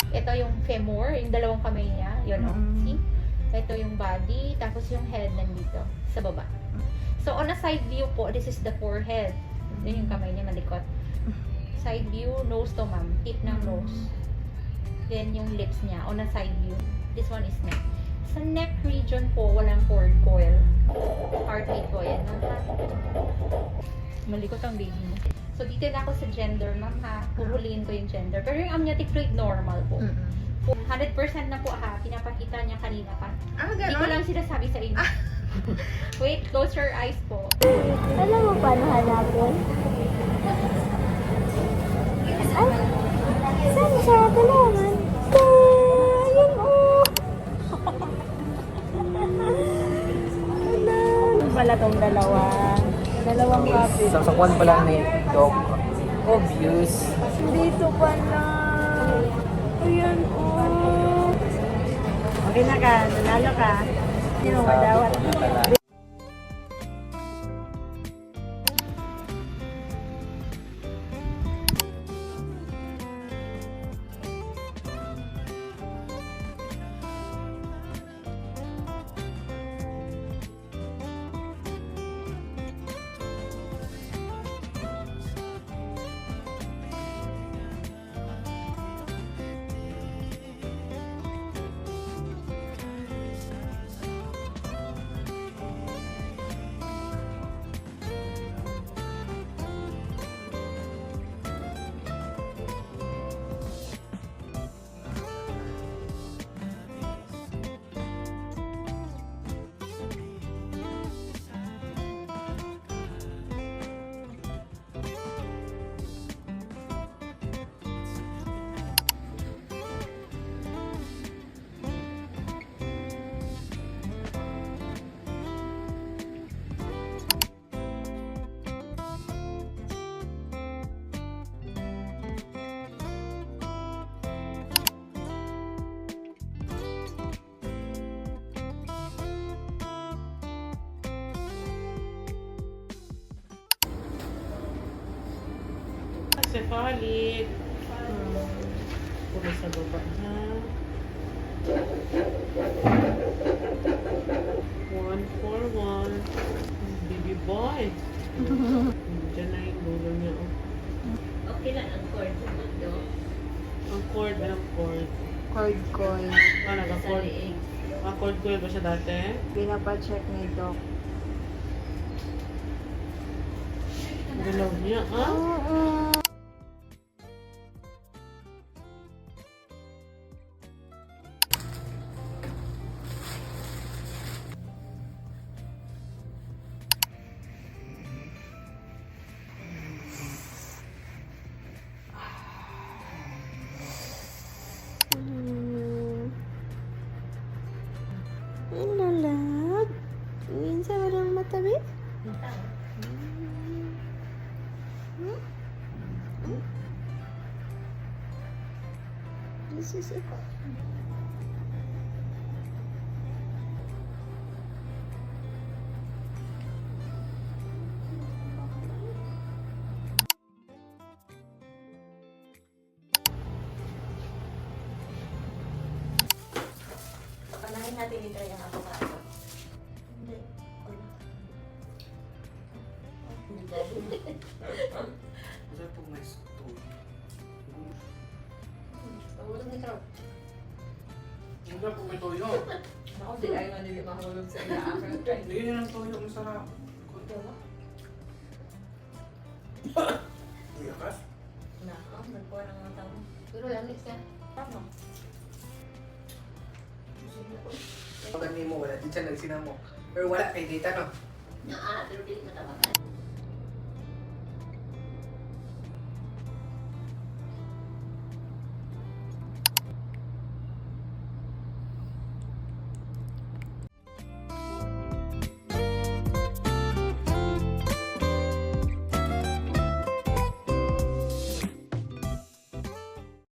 Ito yung femur, yung dalawang kamay niya. Yun, see? Ito yung body, tapos yung head nandito, sa baba. So, on a side view po, this is the forehead. Yun yung kamay niya, malikot. Side view, nose to ma'am. Tip ng nose. Then, yung lips niya, on a side view. This one is neck. Sa neck region po, walang cord coil. Heartbeat po, yan. Malikot ang baby mo. So, dito na ako sa gender, ma'am ha. Puhuliin ko yung gender. Pero yung amniotic fluid, normal po. 100% na po ha. Pinapakita niya kanina pa. Hindi ko lang sinasabi sa inyo. Wait, close your eyes po. Alam mo paano hanapin? Ay, saan siya? Tulungan. Ayun oh. Ano pala tong dalawa? Dalawang kapit. Sasakwan pala ni Doc. Obvious. Dito pala. Ayan oh. Okay na ka. Nanalo ka. Sino madawat? Cephalic. Puro sa baba na. 141. Baby boy. Diyan na yung dulo niya. Okay lang ang cord. Ang cord, anong cord? Cord coil. Naka-cord. Ang cord ko ba siya dati? Pinapacheck ni Doc. Galaw niya, ah? Inalag. Minsan walang matabi. This is it. Panahin natin ito yung avocado. Hindi. Ano po may stool? Tawag ni Trout. Hindi po may toyo. Ako, di ayaw nga nila makahulog sa ina-aking try. Bigyan niyo ng toyo, masarap. Kuya ka? Nagkuha ng mga tao. Pero lamig siya. Tama. Pag mo, wala din siya nagsinamo. Pero wala kay data, no? Pero di ko tama.